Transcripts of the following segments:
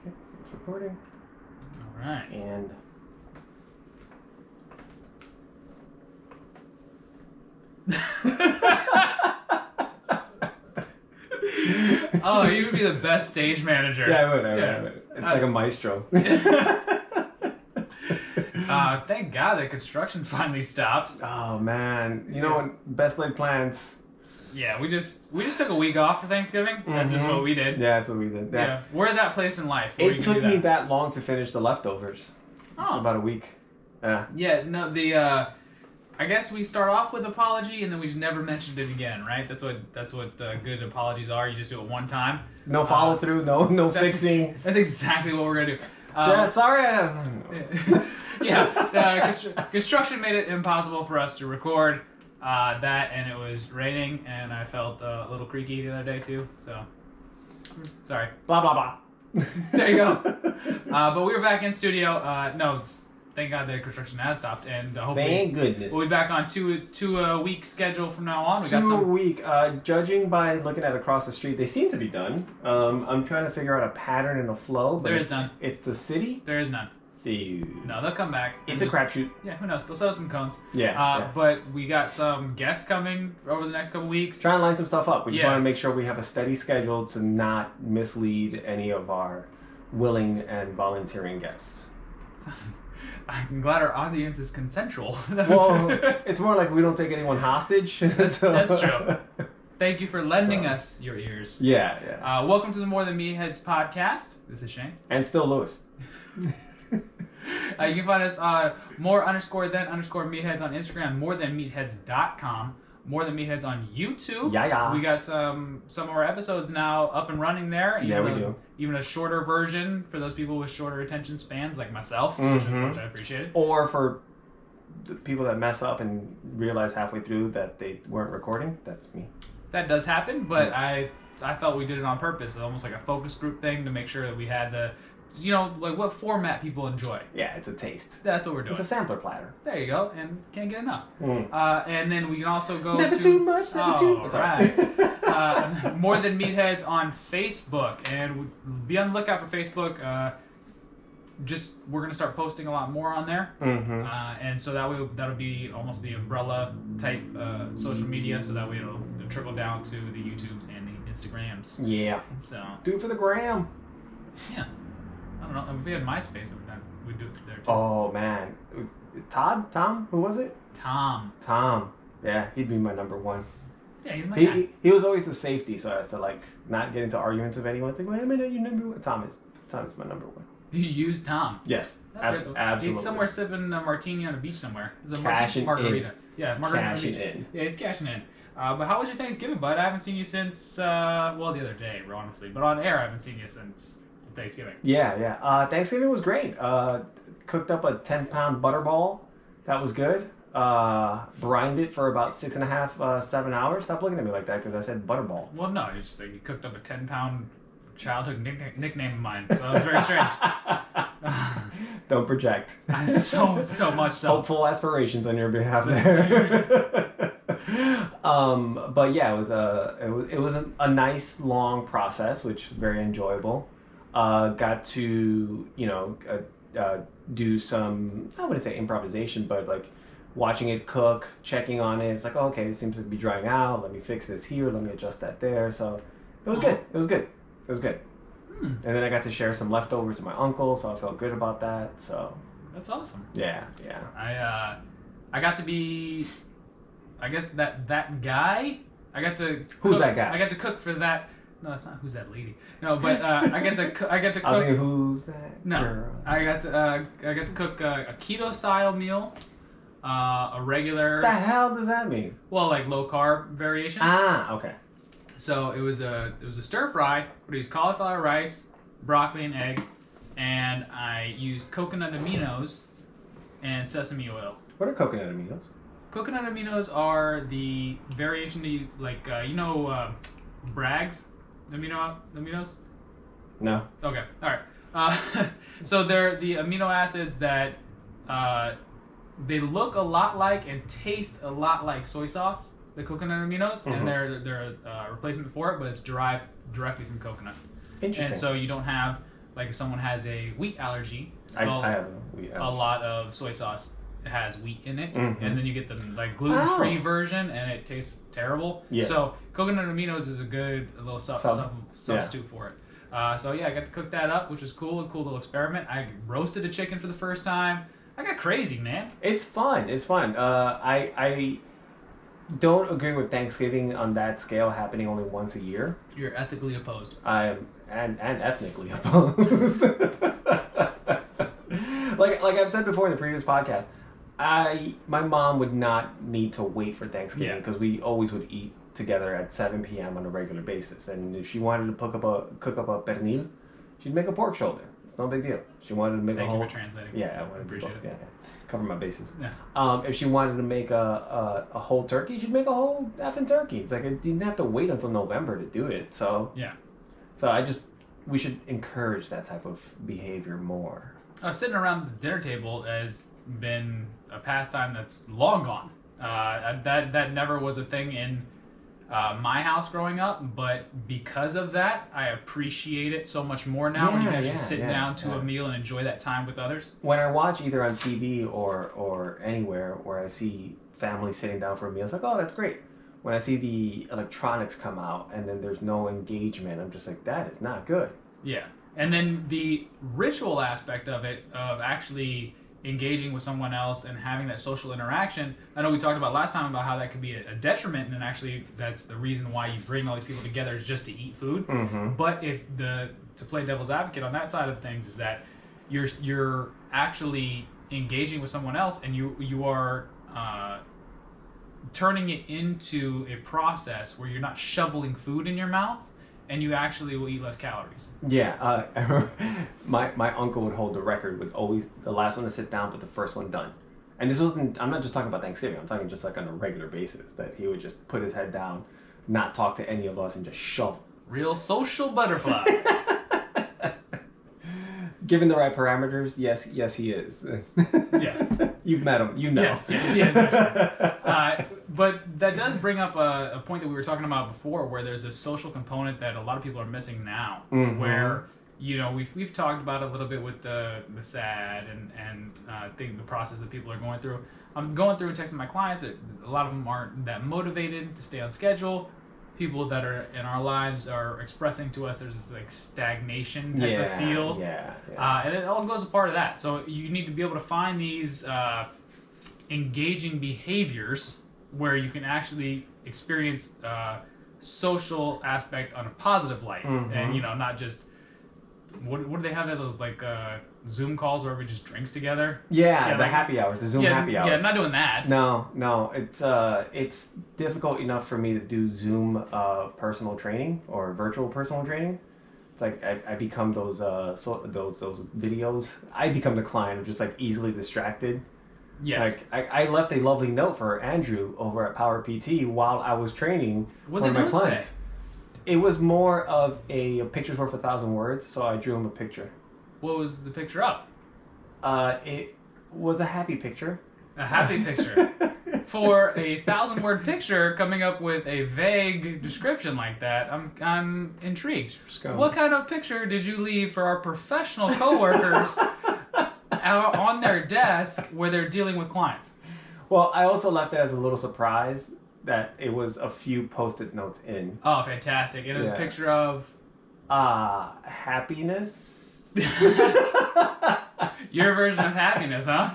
Okay, it's recording. All right. And oh, you would be the best stage manager. yeah, I would. It's like a maestro. Thank God that construction finally stopped. Oh man, you know, best laid plans. Yeah, we just took a week off for Thanksgiving. That's just what we did. Yeah, that's what we did. Yeah, we're at that place in life. Where It took me that long to finish the leftovers. Oh. It's about a week. Yeah, no, I guess we start off with apology and then we just never mentioned it again, right? That's what good apologies are. You just do it one time. No follow through, no fixing. That's exactly what we're gonna do. Yeah, sorry. Construction made it impossible for us to record that, and it was raining, and I felt a little creaky the other day too. So, sorry. Blah blah blah. There you go. But we were back in studio. Thank God the construction has stopped, and hopefully thank goodness we'll be back on two a week schedule from now on. We got 2 a some week. Judging by looking at across the street, they seem to be done. I'm trying to figure out a pattern and a flow. But There is none. It's the city. There is none. See. No, they'll come back. It's a crapshoot. Yeah, who knows? They'll set up some cones. Yeah. But we got some guests coming over the next couple weeks. Trying to line some stuff up. We just Yeah. want to make sure we have a steady schedule to not mislead any of our willing and volunteering guests. I'm glad our audience is consensual. Well, it's more like we don't take anyone hostage. That's true. Thank you for lending us your ears. Yeah. Welcome to the More Than Meatheads podcast. This is Shane. And still Luis. You can find us on more_than_meatheads on Instagram, morethanmeatheads.com, More Than Meatheads on YouTube. Yeah. We got some of our episodes now up and running there. Yeah, we do. Even a shorter version for those people with shorter attention spans like myself, which I appreciated. Or for the people that mess up and realize halfway through that they weren't recording, that's me. That does happen, but Yes. I felt we did it on purpose. It's almost like a focus group thing to make sure that we had like what format people enjoy. Yeah, it's a taste. That's what we're doing. It's a sampler platter. There you go, and can't get enough. And then we can also go Never too much, never too much. Right. More Than Meatheads on Facebook, and be on the lookout for Facebook. We're gonna start posting a lot more on there, and so that'll be almost the umbrella type social media. So that way it'll trickle down to the YouTubes and the Instagrams. Yeah. So do it for the gram. yeah, I don't know. If we had MySpace, we'd do it there too. Oh man, Tom, who was it? Tom. Yeah, he'd be my number one. Yeah, he's my guy. He was always the safety, so as to like not get into arguments with anyone. It's like, wait a minute, you number one. Tom is my number one. You use Tom. Yes, That's right. absolutely. He's somewhere sipping a martini on a beach somewhere. It's a Cashing margarita. in. Yeah, margarita on the Cashing beach. in. Yeah, he's cashing in. But how was your Thanksgiving, bud? I haven't seen you since, the other day, honestly. But on air, I haven't seen you since Thanksgiving. Yeah. Thanksgiving was great. Cooked up a 10-pound butterball. That was good. Brined it for about 6.5, 7 hours. Stop looking at me like that because I said butterball. Well, no, you cooked up a 10-pound childhood nickname of mine, so that was very strange. Don't project. So much so. Hopeful aspirations on your behalf there. But yeah, it was a nice long process, which was very enjoyable. Got to do some, I wouldn't say improvisation, but like watching it cook, checking on it. It's like, oh, okay, it seems to be drying out. Let me fix this here. Let me adjust that there. So it was good. It was good. And then I got to share some leftovers with my uncle, so I felt good about that. So that's awesome. Yeah. I got to be, I guess that guy. I got to. Who's that guy? I got to cook for that. No, that's not who's that lady. No, but I get to cook. I was thinking, who's that girl? I got to cook a keto style meal, a regular. What the hell does that mean? Well, like low carb variation. Okay. So it was a stir fry, but it was cauliflower rice, broccoli, and egg, and I used coconut aminos and sesame oil. What are coconut aminos? Coconut aminos are the variation to Bragg's aminos? No. Okay, all right. So they're the amino acids that they look a lot like and taste a lot like soy sauce, the coconut aminos, and they're a replacement for it, but it's derived directly from coconut. Interesting. And so you don't have like if someone has a wheat allergy, I have a wheat allergy. A lot of soy sauce has wheat in it, Mm-hmm. and then you get the like gluten-free version, and it tastes terrible. Yeah. So coconut aminos is a good little substitute for it. So yeah, I got to cook that up, which was cool. A cool little experiment. I roasted a chicken for the first time. I got crazy, man. It's fun. It's fun. I don't agree with Thanksgiving on that scale happening only once a year. You're ethically opposed. I am and ethnically opposed. like I've said before in the previous podcast, my mom would not need to wait for Thanksgiving because we always would eat together at 7 p.m. on a regular basis. And if she wanted to cook up a pernil, she'd make a pork shoulder. It's no big deal. She wanted to make Thank a whole. you for translating. Yeah, I wanted to appreciate it. Yeah, cover my bases. Yeah. If she wanted to make a whole turkey, she'd make a whole effing turkey. It's like you didn't have to wait until November to do it. So yeah. So we should encourage that type of behavior more. Sitting around the dinner table has been a pastime that's long gone. That never was a thing in my house growing up, but because of that, I appreciate it so much more now when you can actually sit down to a meal and enjoy that time with others. When I watch either on TV or anywhere where I see families sitting down for a meal, it's like, oh, that's great. When I see the electronics come out and then there's no engagement, I'm just like, that is not good. Yeah. And then the ritual aspect of it, of actually engaging with someone else and having that social interaction. I know we talked about last time about how that could be a detriment, and actually that's the reason why you bring all these people together is just to eat food. Mm-hmm. But to play devil's advocate on that side of things is that you're actually engaging with someone else, and you are turning it into a process where you're not shoveling food in your mouth, and you actually will eat less calories. Yeah, I remember my uncle would hold the record with always the last one to sit down, but the first one done. And this wasn't, I'm not just talking about Thanksgiving, I'm talking just like on a regular basis, that he would just put his head down, not talk to any of us, and just shovel. Real social butterfly. Given the right parameters, yes, he is. Yeah. You've met him, you know. Yes, he is, actually. But that does bring up a point that we were talking about before, where there's a social component that a lot of people are missing now, where, you know, we've talked about it a little bit with the SAD and the process that people are going through. I'm going through and texting my clients that a lot of them aren't that motivated to stay on schedule. People that are in our lives are expressing to us there's this like stagnation type of feel. And it all goes a part of that. So you need to be able to find these engaging behaviors where you can actually experience social aspect on a positive light. And, you know, not just, what do they have there? Those like Zoom calls where everybody just drinks together? Yeah, the like, happy hours, the Zoom happy hours. Yeah, not doing that. No, it's difficult enough for me to do Zoom personal training or virtual personal training. It's like I become those videos. I become the client. I'm just like easily distracted. Yes. Like I left a lovely note for Andrew over at Power PT while I was training for my clients. It was more of a picture's worth 1,000 words, so I drew him a picture. What was the picture of? It was a happy picture. A happy picture. For a 1,000-word picture, coming up with a vague description like that, I'm intrigued. What kind of picture did you leave for our professional coworkers out on their desk where they're dealing with clients? Well, I also left it as a little surprise that it was a few Post-it notes in. Oh, fantastic. It was a picture of... happiness. Your version of happiness, huh?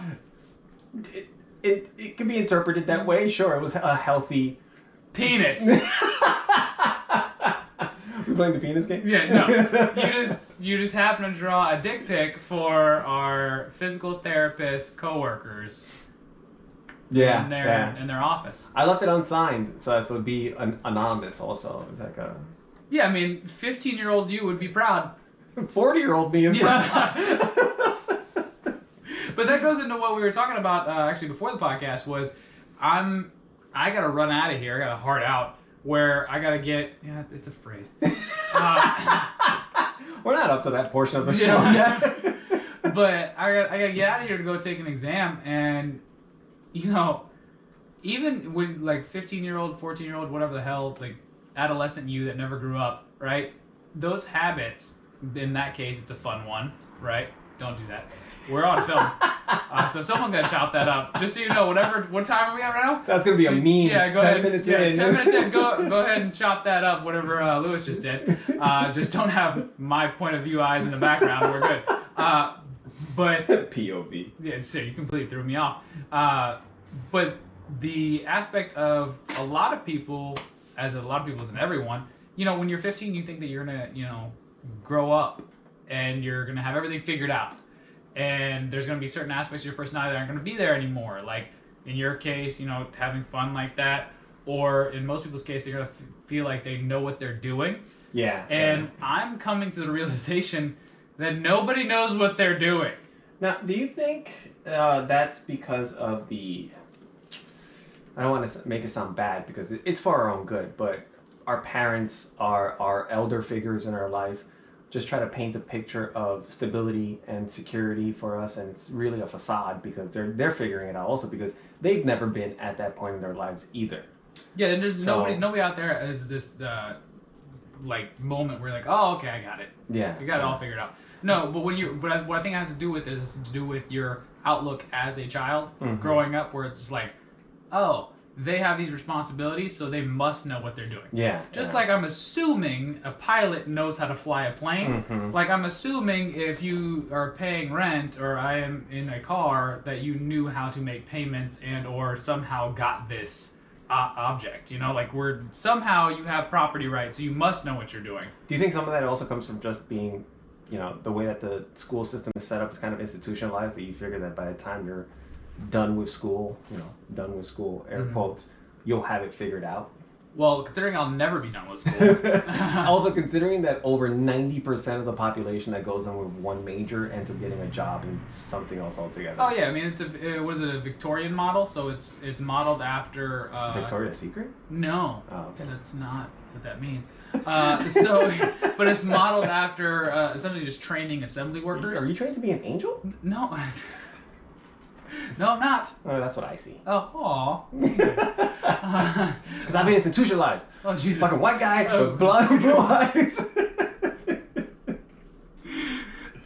It can be interpreted that way. Sure, it was a healthy... Penis. We playing the penis game? Yeah, no. You just happen to draw a dick pic for our physical therapist coworkers. Yeah, in their office. I left it unsigned, so it would be anonymous. Also, it's like a. Yeah, I mean, 15-year-old you would be proud. 40-year-old me is proud. But that goes into what we were talking about actually before the podcast. Was I gotta run out of here. I gotta hard out. Where I gotta get. Yeah, it's a phrase. We're not up to that portion of the show yet. But I gotta get out of here to go take an exam, and you know, even when like 15-year-old, 14-year-old, whatever the hell, like adolescent you that never grew up, right? Those habits in that case, it's a fun one, right? Don't do that. We're on film. So someone's going to chop that up. Just so you know, what time are we at right now? That's going to be a meme. Yeah, go 10 ahead. minutes yeah, in. 10 minutes in. Go ahead and chop that up, whatever Luis just did. Just don't have my point of view eyes in the background. We're good. But POV. Yeah, so you completely threw me off. But the aspect of a lot of people, as everyone, when you're 15, you think that you're going to, grow up and you're going to have everything figured out. And there's going to be certain aspects of your personality that aren't going to be there anymore. Like in your case, having fun like that. Or in most people's case, they're going to feel like they know what they're doing. Yeah. And I'm coming to the realization that nobody knows what they're doing. Now, do you think that's because of I don't want to make it sound bad because it's for our own good, but our parents are our elder figures in our life. Just try to paint a picture of stability and security for us, and it's really a facade because they're figuring it out also because they've never been at that point in their lives either. Yeah, and there's nobody out there has this moment where you're like, oh, okay, I got it. Yeah, you got it all figured out. No, but what I think it has to do with it is to do with your outlook as a child growing up, where it's like, oh, they have these responsibilities, so they must know what they're doing. Yeah. Just like I'm assuming a pilot knows how to fly a plane. Like I'm assuming if you are paying rent or I am in a car that you knew how to make payments and or somehow got this object. Somehow you have property rights, so you must know what you're doing. Do you think some of that also comes from just being, the way that the school system is set up is kind of institutionalized, that you figure that by the time you're done with school, air quotes, you'll have it figured out? Well, considering I'll never be done with school. Also, considering that over 90% of the population that goes on with one major ends up getting a job in something else altogether. Oh yeah, I mean, it's a Victorian model, so it's modeled after... Victoria's Secret? No. Oh, okay. That's not what that means. But it's modeled after essentially just training assembly workers. Are you trained to be an angel? No. No, I'm not. Oh, that's what I see. Oh, aw. Because I've been institutionalized. Oh, Jesus. Fucking white guy with blue eyes.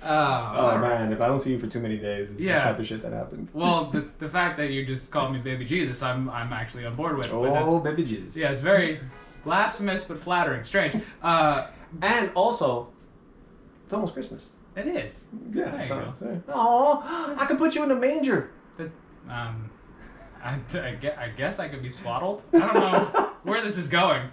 Oh, man. If I don't see you for too many days, it's the type of shit that happens. Well, the fact that you just called me Baby Jesus, I'm actually on board with. Oh, Baby Jesus. Yeah, it's very blasphemous but flattering. Strange. And also, it's almost Christmas. It is. Yeah. Aw, I could put you in a manger. But, I guess I could be swaddled. I don't know where this is going.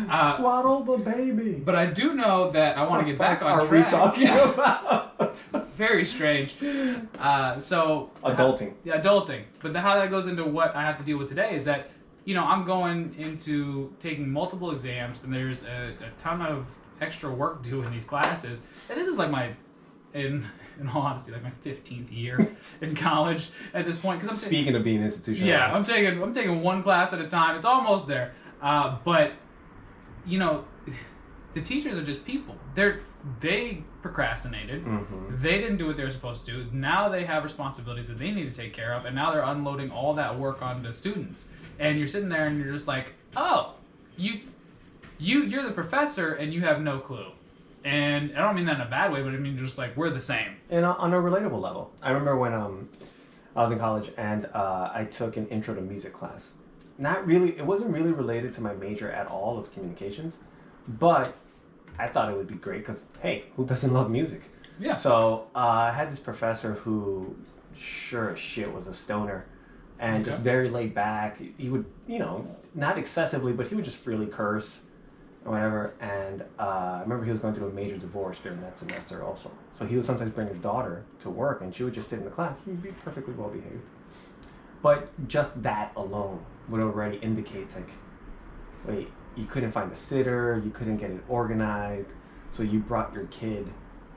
Swaddle the baby. But I do know that I want to get back on track. What are we talking about? Very strange. So adulting. Adulting. But how that goes into what I have to deal with today is that, I'm going into taking multiple exams, and there's a ton of extra work due in these classes. And this is like in all honesty, like my 15th year in college at this point. Cause Speaking of being institutionalized. Yeah, I'm taking one class at a time. It's almost there. But the teachers are just people. They procrastinated. They didn't do what they were supposed to do. Now they have responsibilities that they need to take care of, and now they're unloading all that work onto the students. And you're sitting there and you're just like, oh, you're the professor and you have no clue. And I don't mean that in a bad way, but I mean just like we're the same. And on a relatable level. I remember when I was in college and I took an intro to music class. It wasn't really related to my major at all of communications, but I thought it would be great because, hey, who doesn't love music? Yeah. So I had this professor who sure as shit was a stoner and just very laid back. He would, not excessively, but he would just freely curse or whatever. And I remember he was going through a major divorce during that semester also. So he would sometimes bring his daughter to work and she would just sit in the class. He'd be perfectly well behaved. But just that alone would already indicate, like, wait, you couldn't find a sitter, you couldn't get it organized, so you brought your kid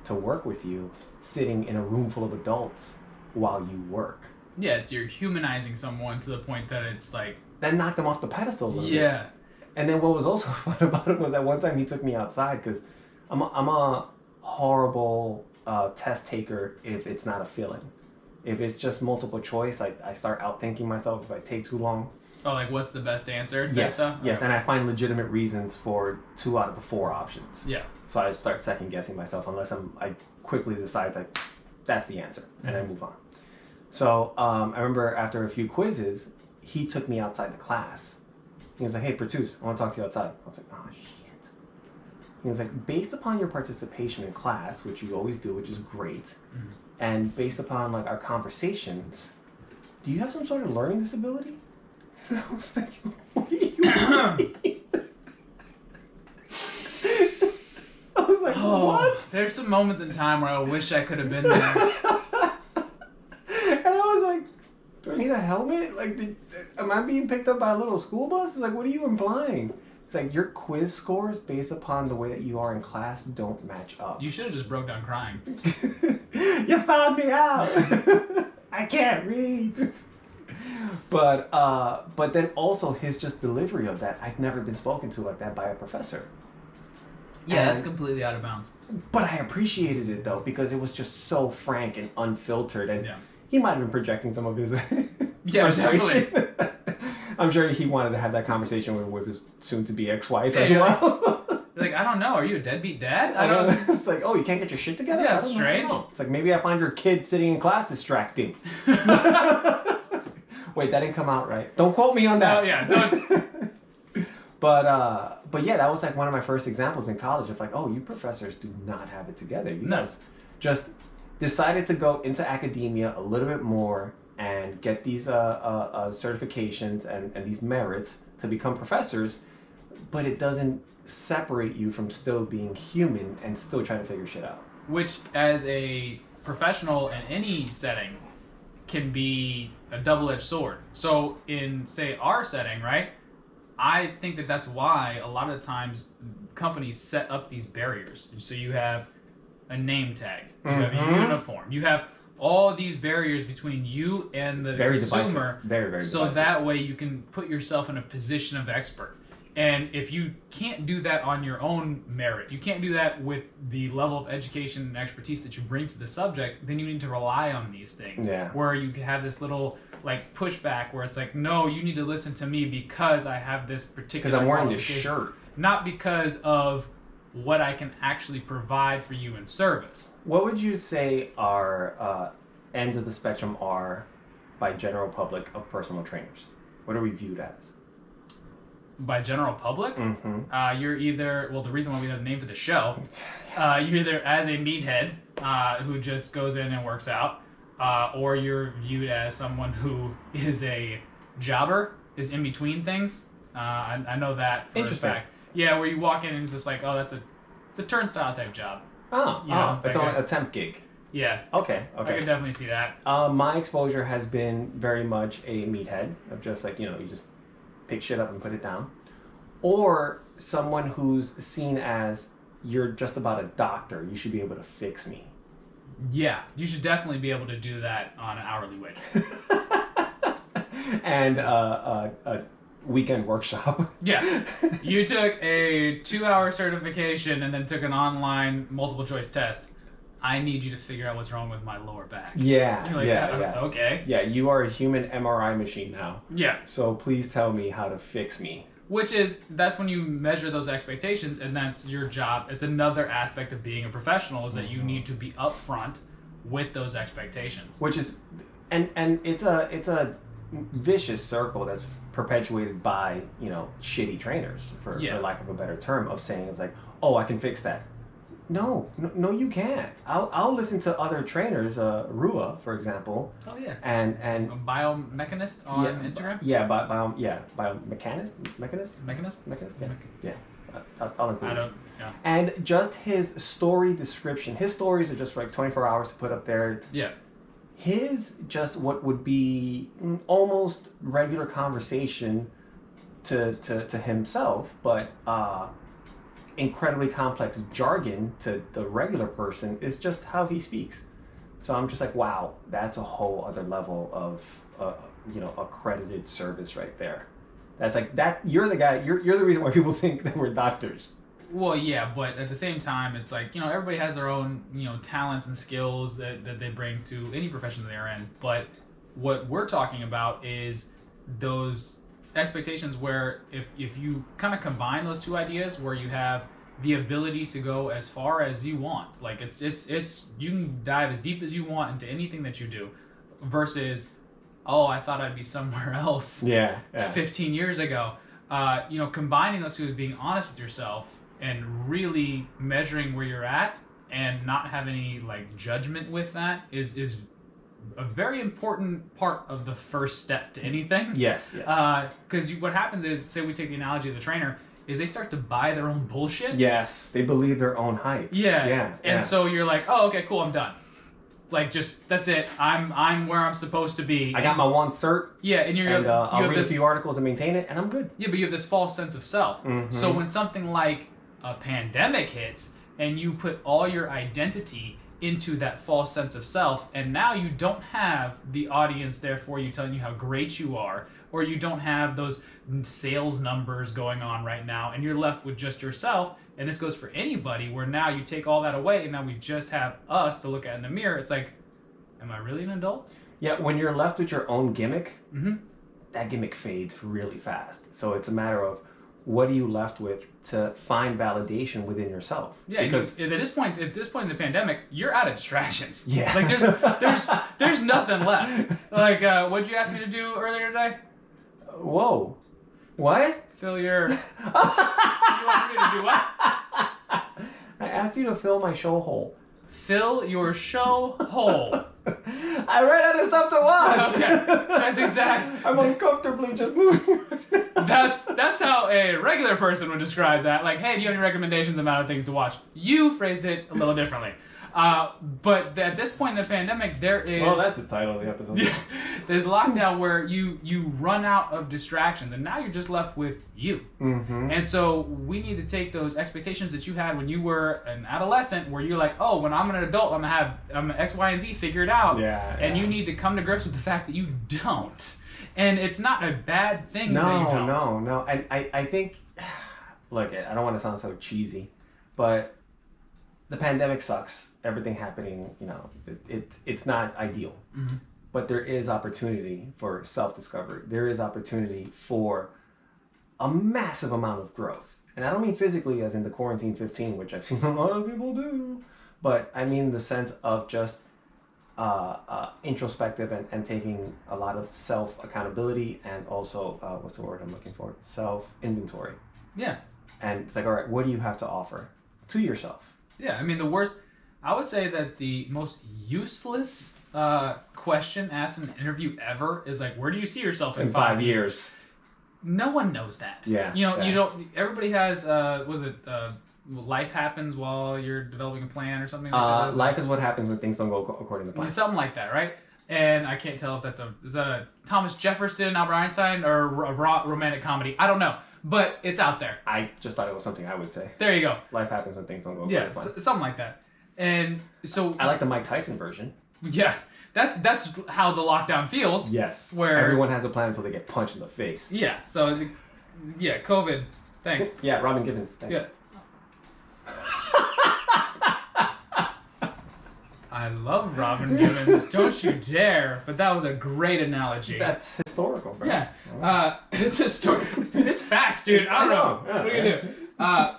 to work with you, sitting in a room full of adults while you work. Yeah, you're humanizing someone to the point that it's like... That knocked him off the pedestal a little bit. And then what was also fun about it was that one time he took me outside, because I'm a horrible test taker if it's not a fill-in. If it's just multiple choice, I start outthinking myself if I take too long. Oh, like what's the best answer? Yes, Stuff? yes, Okay. and I find legitimate reasons for 2 out of the 4 options. Yeah. So I start second guessing myself unless I quickly decide like that's the answer and I move on. So I remember after a few quizzes, he took me outside the class. He was like, "Hey, Pertus, I want to talk to you outside." I was like, "Oh shit." He was like, "Based upon your participation in class, which you always do, which is great, and based upon like our conversations, do you have some sort of learning disability?" And I was like, "What do you mean?" I was like, "What?" There's some moments in time where I wish I could have been there. And I was like, "Do I need a helmet? Like, am I being picked up by a little school bus?" It's like, "What are you implying?" It's like, your quiz scores based upon the way that you are in class don't match up. You should have just broke down crying. You found me out. I can't read. But then also his just delivery of that, I've never been spoken to like that by a professor. Yeah, And, that's completely out of bounds. But I appreciated it though because it was just so frank and unfiltered, and Yeah. he might have been projecting some of his Yeah, frustration. I'm sure he wanted to have that conversation with his soon-to-be ex-wife as you're well. You're like, I don't know. Are you a deadbeat dad? I don't. It's like, oh, you can't get your shit together. Yeah, I it's don't strange. know. It's like maybe I find your kid sitting in class distracting. Wait, that didn't come out right. Don't quote me on that. Oh yeah, don't. But yeah, that was like one of my first examples in college of like, oh, you professors do not have it together. You guys just decided to go into academia a little bit more and get these certifications and these merits to become professors, but it doesn't separate you from still being human and still trying to figure shit out. Which, as a professional in any setting, can be a double-edged sword. So in, say, our setting, right? I think that that's why a lot of times companies set up these barriers. So you have a name tag, you have a uniform, you have all these barriers between you and the consumer. Very so divisive. that way you can put yourself in a position of expert. And if you can't do that on your own merit, you can't do that with the level of education and expertise that you bring to the subject, then you need to rely on these things. Yeah. Where you can have this little like pushback where it's like, no, you need to listen to me because I have this particular because I'm wearing this shirt. Not because of what I can actually provide for you in service. What would you say our ends of the spectrum are by general public of personal trainers? What are we viewed as? By general public, you're either, well, the reason why we have a name for the show, you're either as a meathead who just goes in and works out, or you're viewed as someone who is a jobber, is in between things. I know that for a fact. Yeah, where you walk in and it's just like, oh, it's a turnstile type job. It's only a temp gig. Yeah. Okay. I could definitely see that. My exposure has been very much a meathead of just like, you just pick shit up and put it down. Or someone who's seen as, you're just about a doctor, you should be able to fix me. Yeah, you should definitely be able to do that on an hourly wage. And a weekend workshop. Yeah. You took a 2-hour certification and then took an online multiple choice test. I need you to figure out what's wrong with my lower back. Yeah, You're like, yeah. Okay. Yeah, you are a human MRI machine now. Yeah. So please tell me how to fix me. That's when you measure those expectations, and that's your job. It's another aspect of being a professional is that you need to be upfront with those expectations. Which is, and it's a vicious circle that's perpetuated by, shitty trainers, for lack of a better term, of saying it's like, oh, I can fix that. No, you can't. I'll listen to other trainers, Rua, for example. Oh yeah. And a biomechanist on Instagram. Yeah, biomechanist. Mechanist. Yeah. I'll include. I don't. Yeah. And just his story description. His stories are just for like 24 hours to put up there. Yeah. His just what would be almost regular conversation to himself, but incredibly complex jargon to the regular person is just how he speaks. So I'm just like, wow, that's a whole other level of accredited service right there. That's like that. You're the guy. You're the reason why people think that we're doctors. Well, yeah, but at the same time, it's like, everybody has their own, talents and skills that they bring to any profession that they're in. But what we're talking about is those expectations where if you kind of combine those two ideas, where you have the ability to go as far as you want, like it's you can dive as deep as you want into anything that you do, versus, oh, I thought I'd be somewhere else 15 years ago. Combining those two, being honest with yourself and really measuring where you're at and not have any like judgment with that is a very important part of the first step to anything. Yes. Because what happens is, say we take the analogy of the trainer, is they start to buy their own bullshit. Yes, they believe their own hype. And so you're like, oh, okay, cool, I'm done. Like, just, that's it. I'm where I'm supposed to be. I got my one cert. Yeah, and I'll read a few articles and maintain it, and I'm good. Yeah, but you have this false sense of self. Mm-hmm. So when something like a pandemic hits, and you put all your identity into that false sense of self, and now you don't have the audience there for you telling you how great you are, or you don't have those sales numbers going on right now, and you're left with just yourself. And this goes for anybody, where now you take all that away and now we just have us to look at in the mirror. It's like, am I really an adult? Yeah, when you're left with your own gimmick, that gimmick fades really fast. So it's a matter of, what are you left with to find validation within yourself? Yeah, because at this point in the pandemic, you're out of distractions. Yeah. Like there's nothing left. Like, what'd you ask me to do earlier today? Whoa. What? Fill your... You want me to do what? I asked you to fill my show hole. Fill your show hole. I ran out of stuff to watch. Okay, that's exactly... I'm uncomfortably just moving. That's how a regular person would describe that. Like, hey, do you have any recommendations about things to watch? You phrased it a little differently. But at this point in the pandemic, there is... Well, that's the title of the episode. Yeah, there's lockdown where you run out of distractions, and now you're just left with you. Mm-hmm. And so we need to take those expectations that you had when you were an adolescent, where you're like, oh, when I'm an adult, I'm X, Y, and Z figured out. And you need to come to grips with the fact that you don't. And it's not a bad thing that you don't. No. And I think, look, I don't want to sound so cheesy, but the pandemic sucks. Everything happening, it's not ideal. Mm-hmm. But there is opportunity for self-discovery. There is opportunity for a massive amount of growth. And I don't mean physically as in the quarantine 15, which I've seen a lot of people do. But I mean the sense of just introspective and taking a lot of self-accountability, and also, what's the word I'm looking for? Self-inventory. Yeah. And it's like, all right, what do you have to offer to yourself? Yeah, I mean, I would say that the most useless question asked in an interview ever is like, where do you see yourself in 5 years? No one knows that. Yeah. You don't, everybody has, life happens while you're developing a plan or something like that? Life is what happens when things don't go according to plan. Something like that, right? And I can't tell if is that a Thomas Jefferson, Albert Einstein, or a romantic comedy? I don't know. But it's out there. I just thought it was something I would say. There you go. Life happens when things don't go according to plan. Something like that. And so I like the Mike Tyson version. Yeah, that's how the lockdown feels. Yes, where everyone has a plan until they get punched in the face. Yeah. So, COVID. Thanks. Yeah, Robin Givens. Thanks. Yeah. I love Robin Givens. Don't you dare! But that was a great analogy. That's historical, bro. Yeah. It's historical. It's facts, dude. I don't know. Yeah, what are you gonna do?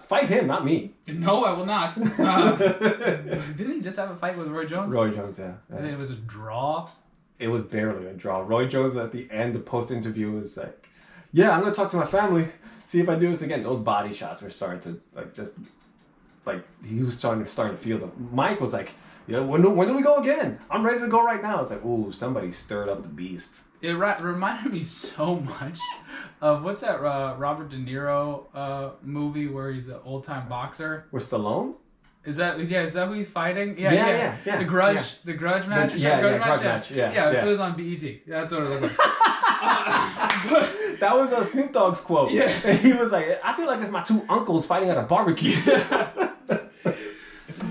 Fight him, not me. No, I will not. Didn't he just have a fight with Roy Jones? Roy Jones, yeah. I think it was a draw. It was barely a draw. Roy Jones at the end, the post-interview, was like, yeah, I'm going to talk to my family, see if I do this again. Those body shots were starting to, he was starting to feel them. Mike was like, yeah, when do we go again? I'm ready to go right now. It's like, ooh, somebody stirred up the beast. It reminded me so much of, what's that Robert De Niro movie where he's an old-time boxer? With Stallone? Is that who he's fighting? Yeah. The Grudge match? Grudge match. Yeah, it was on BET. That's what it looked like. That was a Snoop Dogg's quote. Yeah. He was like, I feel like it's my two uncles fighting at a barbecue.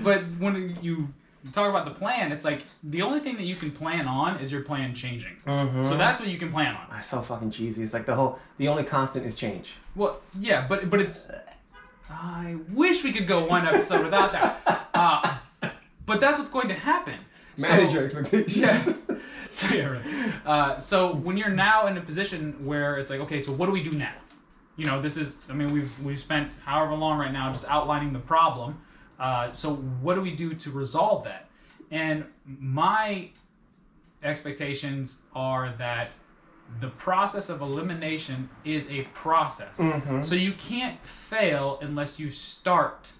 But when you talk about the plan, it's like the only thing that you can plan on is your plan changing. Mm-hmm. So that's what you can plan on. That's so fucking cheesy. It's like the only constant is change. Well, yeah, but it's... I wish we could go one episode without that. But that's what's going to happen. Manage your expectations. Yeah. So yeah, right. So when you're now in a position where it's like, okay, so what do we do now? You know, this is, I mean, we've spent however long right now just outlining the problem. So what do we do to resolve that? And my expectations are that the process of elimination is a process. So you can't fail unless you start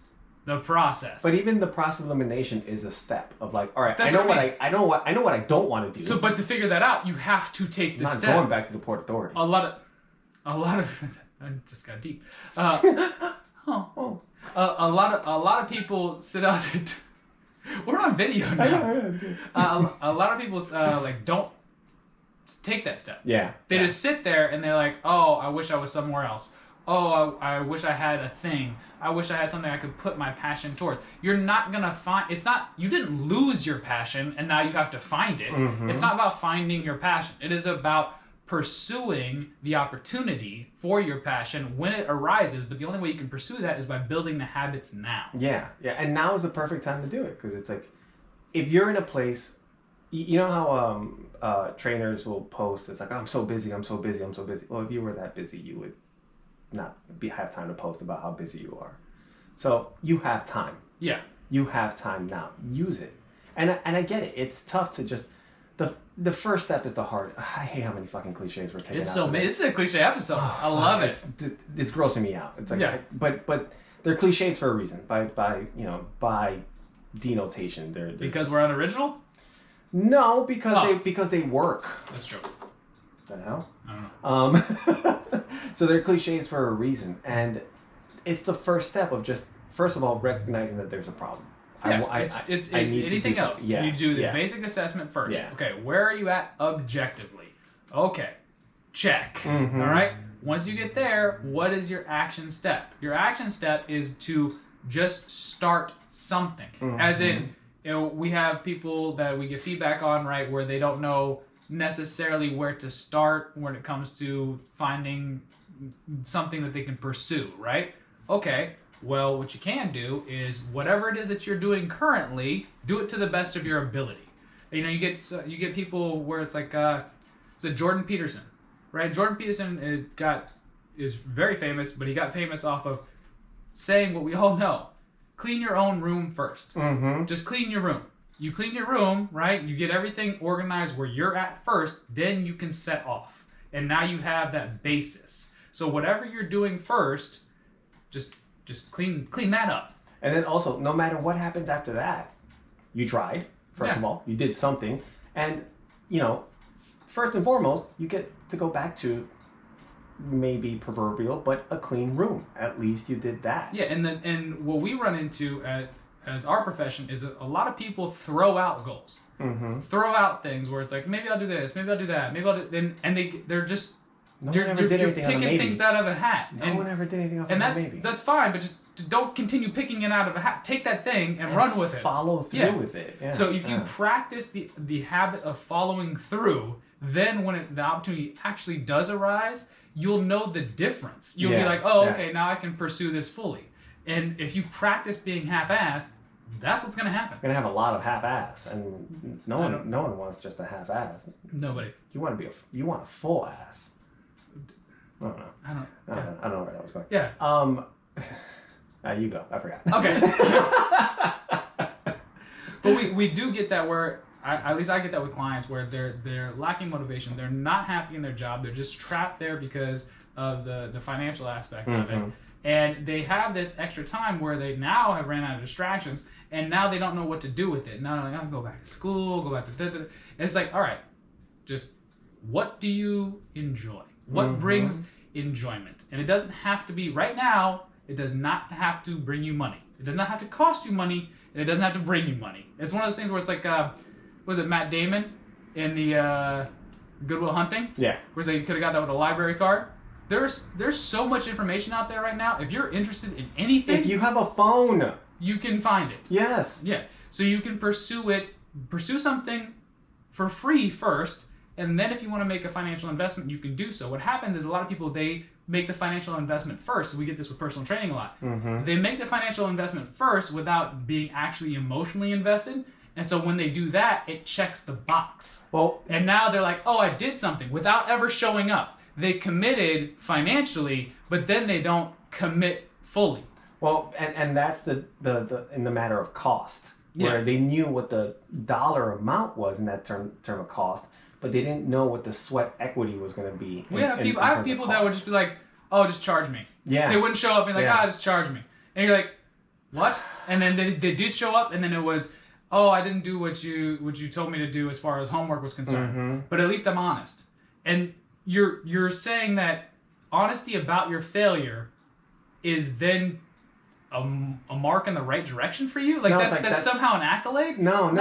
the process. But even the process of elimination is a step of like, all right, That's I know what I I know what I don't want to do. So, but to figure that out, you have to take the I'm not step. going back to the Port Authority. A lot of I just got deep. A lot of people sit out there. We're on video now. A lot of people like don't take that step. Yeah. They just sit there and they're like, oh, I wish I was somewhere else. Oh, I wish I had a thing. I wish I had something I could put my passion towards. You're not gonna find. It's not. You didn't lose your passion and now you have to find it. It's not about finding your passion. It is about pursuing the opportunity for your passion when it arises, but the only way you can pursue that is by building the habits now. Yeah, and now is the perfect time to do it, because it's like, if you're in a place, you know how trainers will post, it's like, oh, I'm so busy. Well, if you were that busy, you would not have time to post about how busy you are. So you have time. Yeah. You have time now. Use it. And I get it. It's tough to just, the first step is the hard. I hate how many fucking cliches we're taking out. It's a cliche episode. I love it. It's grossing me out. It's like, yeah. But they're cliches for a reason. By denotation. They're because we're unoriginal? No, because they work. That's true. What the hell? I don't know. So they're cliches for a reason, and it's the first step of just, first of all, recognizing that there's a problem. Yeah, it's anything else. Yeah, you do the basic assessment first. Yeah. Okay, where are you at objectively? Okay, check. All right. Once you get there, what is your action step? Your action step is to just start something. As in, we have people that we get feedback on, right, where they don't know necessarily where to start when it comes to finding something that they can pursue, right? Okay. Well, what you can do is whatever it is that you're doing currently, do it to the best of your ability. You know, you get people where it's like Jordan Peterson, right? Jordan Peterson is very famous, but he got famous off of saying what we all know: clean your own room first. Just clean your room. You clean your room, right? You get everything organized where you're at first, then you can set off, and now you have that basis. So whatever you're doing first, just clean that up. And then also, no matter what happens after that, you tried, first of all, you did something. And, first and foremost, you get to go back to maybe proverbial, but a clean room. At least you did that. Yeah, and what we run into as our profession is a lot of people throw out goals. Throw out things where it's like, maybe I'll do this, maybe I'll do that, maybe I'll do... And they're just... You're picking things out of a hat. No one ever did anything off of a maybe. And that's fine, but just don't continue picking it out of a hat. Take that thing and run with it. Follow through with it. Yeah. So if you practice the habit of following through, then when the opportunity actually does arise, you'll know the difference. You'll be like, oh, okay, now I can pursue this fully. And if you practice being half-assed, that's what's going to happen. You're going to have a lot of half-ass, and no one wants just a half-ass. Nobody. You want a full ass. I don't know. I don't know where that was going. Yeah. You go. I forgot. Okay. But we do get that where, at least I get that with clients, where they're lacking motivation. They're not happy in their job. They're just trapped there because of the financial aspect of it. And they have this extra time where they now have ran out of distractions, and now they don't know what to do with it. Now they're like, I'll go back to school, go back to... And it's like, all right, just what do you enjoy? What brings enjoyment? And it doesn't have to be right now. It does not have to bring you money. It does not have to cost you money, and it doesn't have to bring you money. It's one of those things where it's like, was it Matt Damon in the Good Will Hunting? Yeah. Where it's like you could have got that with a library card. There's so much information out there right now. If you're interested in anything, if you have a phone, you can find it. Yes. Yeah. So you can pursue something for free first. And then if you want to make a financial investment, you can do so. What happens is a lot of people, they make the financial investment first. So we get this with personal training a lot. They make the financial investment first without being actually emotionally invested. And so when they do that, it checks the box. Well, and now they're like, oh, I did something without ever showing up. They committed financially, but then they don't commit fully. Well, and that's the in the matter of cost, where they knew what the dollar amount was in that term of cost, but they didn't know what the sweat equity was going to be. I have people that would just be like, oh, just charge me. Yeah. They wouldn't show up and be like, just charge me. And you're like, what? And then they did show up, and then it was, oh, I didn't do what you told me to do as far as homework was concerned. But at least I'm honest. And you're saying that honesty about your failure is then a mark in the right direction for you? Like, that's somehow an accolade? No.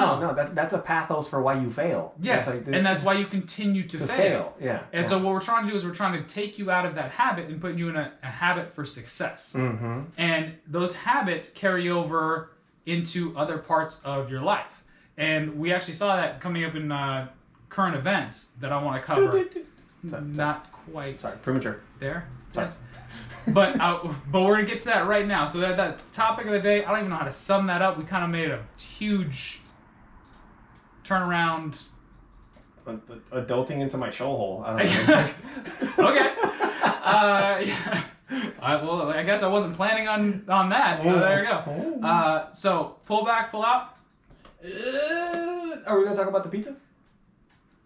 That's a pathos for why you fail. Yes, and that's why you continue to fail. Yeah. And so what we're trying to do is we're trying to take you out of that habit and put you in a habit for success. And those habits carry over into other parts of your life. And we actually saw that coming up in current events that I want to cover. Not quite. Sorry, premature. There? Sorry. Yes. But we're going to get to that right now. So that topic of the day, I don't even know how to sum that up. We kind of made a huge turnaround. Adulting into my show hole. I don't know. Okay. Yeah. Well, I guess I wasn't planning on that, so there you go. So, pull back, pull out. Are we going to talk about the pizza?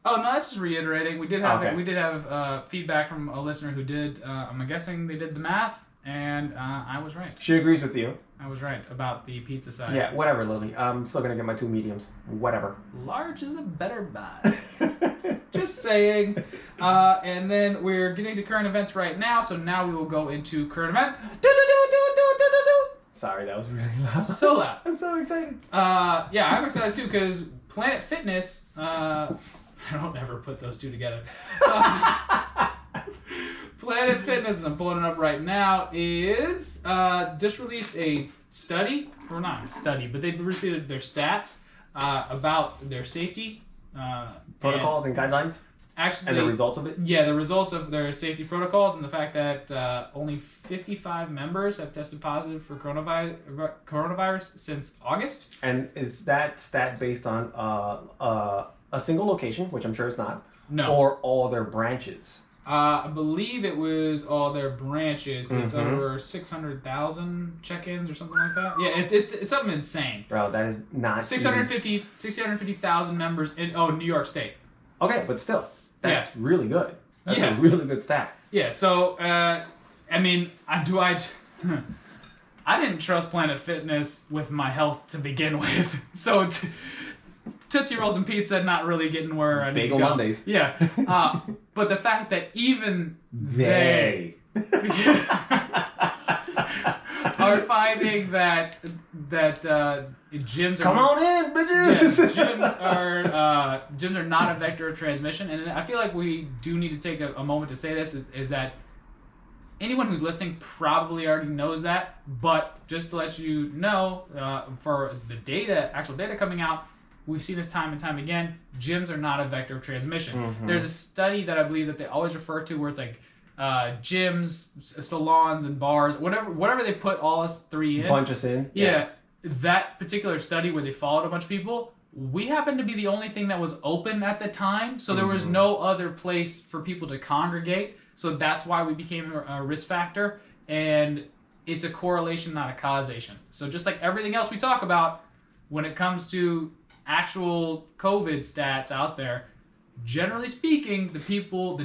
Oh, no, that's just reiterating. We did have feedback from a listener who did, I'm guessing they did the math, and I was right. She agrees with you. I was right about the pizza size. Yeah, whatever, Lily. I'm still going to get my 2 mediums. Whatever. Large is a better buy. Just saying. And then we're getting to current events right now, so now we will go into current events. Sorry, that was really loud. So loud. I'm so excited. Yeah, I'm excited too, because Planet Fitness... I don't ever put those two together. Planet Fitness, I'm pulling it up right now, is just released a study, or not a study, but they've released their stats about their safety. Protocols and guidelines? Actually, and the results of it? Yeah, the results of their safety protocols and the fact that only 55 members have tested positive for coronavirus since August. And is that stat based on a single location, which I'm sure it's not, no, or all their branches? I believe it was all their branches, because it's over 600,000 check-ins or something like that. Yeah, it's something insane. Bro, that is not 650,000 members in New York State. Okay, but still, that's really good. That's a really good stat. Yeah. So, I mean, I didn't trust Planet Fitness with my health to begin with, so. Tootsie Rolls and pizza not really getting where I need to go. Bagel Mondays. Yeah. But the fact that even they are finding that gyms are... Come on in, bitches! Yeah, gyms are not a vector of transmission. And I feel like we do need to take a moment to say this, is that anyone who's listening probably already knows that. But just to let you know, for the actual data coming out, we've seen this time and time again. Gyms are not a vector of transmission. There's a study that I believe that they always refer to where it's like gyms, salons, and bars, whatever they put all us three in. Bunch us in. Yeah. That particular study where they followed a bunch of people, we happened to be the only thing that was open at the time, so there was no other place for people to congregate. So that's why we became a risk factor, and it's a correlation, not a causation. So just like everything else we talk about, when it comes to actual COVID stats out there, generally speaking, the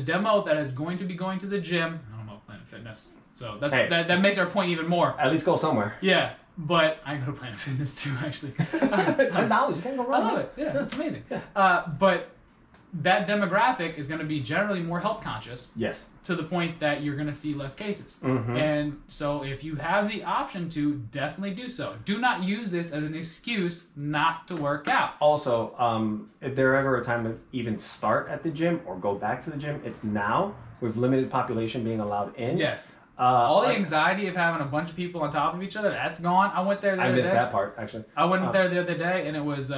demo that is going to be going to the gym, I don't know, Planet Fitness. So that makes our point even more. At least go somewhere. Yeah, but I go to Planet Fitness too, actually. $10, you can't go wrong. I love it. Yeah, that's amazing. But that demographic is going to be generally more health conscious. Yes. To the point that you're going to see less cases. And so if you have the option to, definitely do so. Do not use this as an excuse not to work out. Also, if there ever a time to even start at the gym or go back to the gym, it's now, with limited population being allowed in. Yes. All the anxiety of having a bunch of people on top of each other, that's gone. I went there the other day. I missed that part, actually. I went there the other day, and it was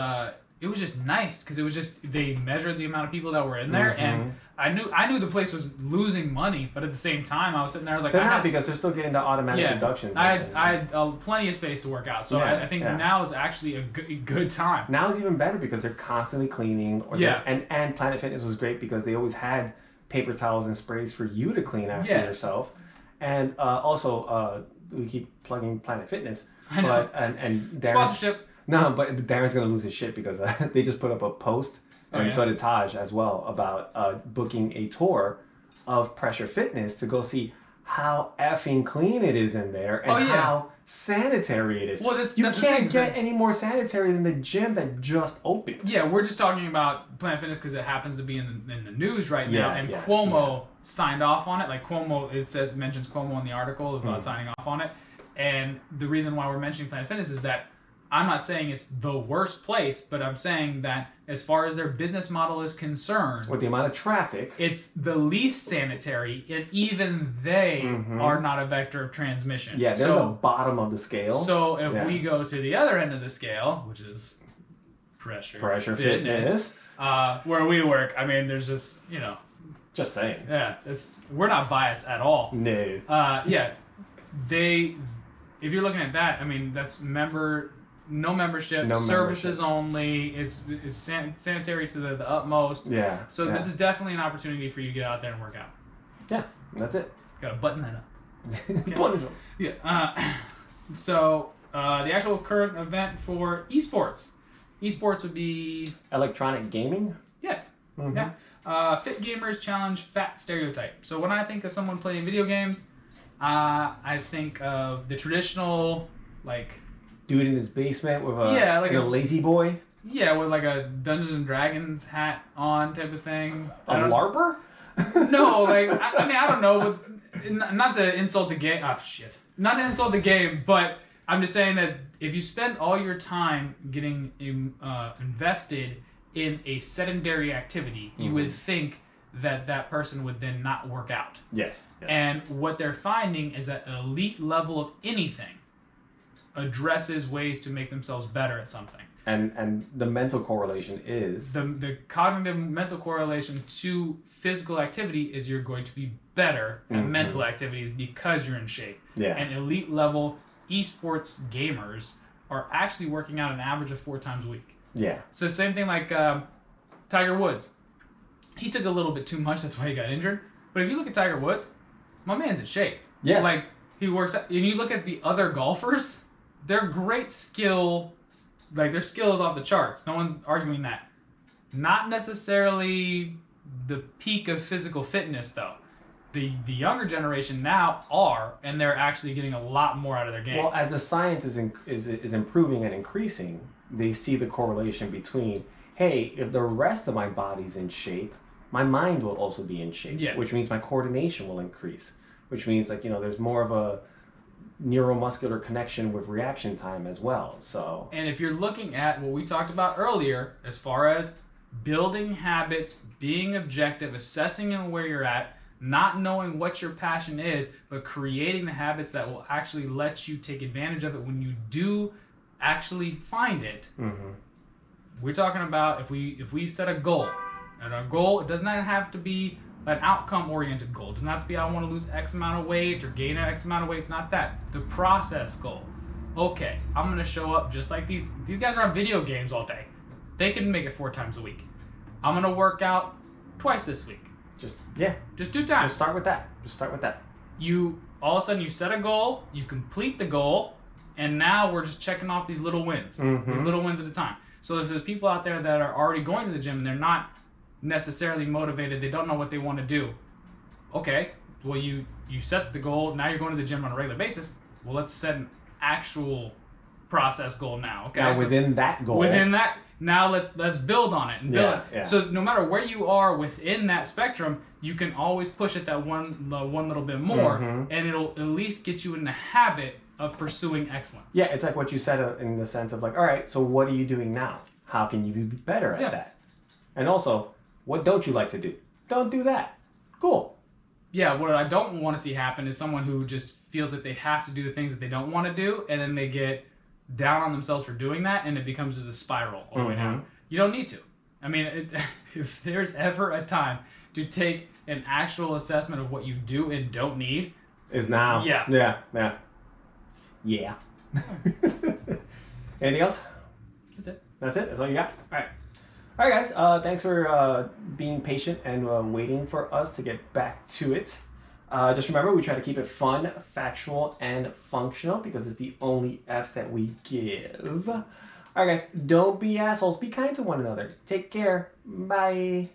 it was just nice because it was just they measured the amount of people that were in there, and I knew the place was losing money, but at the same time I was sitting there, I was like, they're not because they're still getting the automatic deductions. I had plenty of space to work out, so I think now is actually a good time. Now is even better because they're constantly cleaning. And Planet Fitness was great because they always had paper towels and sprays for you to clean after yourself, and also we keep plugging Planet Fitness, but and Darren, sponsorship. No, but Darren's gonna lose his shit because they just put up a post, and so did Taj as well, about booking a tour of Pressure Fitness to go see how effing clean it is in there and how sanitary it is. Well, that's you the can't thing, get any more sanitary than the gym that just opened. Yeah, we're just talking about Planet Fitness because it happens to be in the news right now, and Cuomo signed off on it. Like Cuomo, mentions Cuomo in the article about signing off on it. And the reason why we're mentioning Planet Fitness is that I'm not saying it's the worst place, but I'm saying that as far as their business model is concerned, with the amount of traffic, it's the least sanitary, and even they are not a vector of transmission. Yeah, they're the bottom of the scale. So if we go to the other end of the scale, which is Pressure Fitness, where we work, I mean, there's just, just saying. Yeah, we're not biased at all. No. If you're looking at that, I mean, that's no membership, services only. It's sanitary to the utmost. Yeah. So this is definitely an opportunity for you to get out there and work out. Yeah, that's it. Got to button that up. Okay. Button it up. Yeah. So the actual current event for esports. Esports would be electronic gaming. Yes. Yeah. Fit gamers challenge fat stereotype. So when I think of someone playing video games, I think of the traditional, like, dude in his basement with a lazy boy. Yeah, with like a Dungeons and Dragons hat on type of thing. A LARPer? No, like I mean I don't know. Not to insult the game. Oh shit. Not to insult the game, but I'm just saying that if you spend all your time getting invested in a sedentary activity, you would think that person would then not work out. Yes. And what they're finding is that elite level of anything addresses ways to make themselves better at something. And the mental correlation is the cognitive mental correlation to physical activity is you're going to be better at mental activities because you're in shape. Yeah. And elite level esports gamers are actually working out an average of 4 times a week. Yeah. So same thing like Tiger Woods. He took a little bit too much, that's why he got injured. But if you look at Tiger Woods, my man's in shape. Yes. Like, he works out, and you look at the other golfers, they're great skill, like, their skill is off the charts. No one's arguing that. Not necessarily the peak of physical fitness, though. The younger generation now are, and they're actually getting a lot more out of their game. Well, as the science is improving and increasing, they see the correlation between, hey, if the rest of my body's in shape, my mind will also be in shape, which means my coordination will increase, which means there's more of a neuromuscular connection with reaction time as well. So, and if you're looking at what we talked about earlier, as far as building habits, being objective, assessing where you're at, not knowing what your passion is, but creating the habits that will actually let you take advantage of it when you do actually find it. We're talking about if we set a goal, and our goal, it does not have to be an outcome-oriented goal. It doesn't have to be I want to lose X amount of weight or gain X amount of weight. It's not that. The process goal. Okay, I'm going to show up just like these guys are on video games all day. They can make it 4 times a week. I'm going to work out twice this week. Just 2 times. Just start with that. You all of a sudden you set a goal, you complete the goal, and now we're just checking off these little wins. These little wins at a time. So if there's people out there that are already going to the gym and they're not necessarily motivated, they don't know what they want to do. Okay, well you set the goal, now you're going to the gym on a regular basis. Well, let's set an actual process goal now. Okay. Now within that goal. Within that, now let's build on it and build it. Yeah. So no matter where you are within that spectrum, you can always push it that one little bit more, and it'll at least get you in the habit of pursuing excellence. Yeah, it's like what you said in the sense of like, all right, so what are you doing now? How can you be better at that? And also, what don't you like to do? Don't do that. Cool. Yeah, what I don't want to see happen is someone who just feels that they have to do the things that they don't want to do, and then they get down on themselves for doing that, and it becomes just a spiral all the way down. You don't need to. I mean, if there's ever a time to take an actual assessment of what you do and don't need, is now. Yeah. Anything else? That's it. That's it? That's all you got? All right, guys. Thanks for being patient and waiting for us to get back to it. Just remember, we try to keep it fun, factual, and functional because it's the only F's that we give. All right, guys. Don't be assholes. Be kind to one another. Take care. Bye.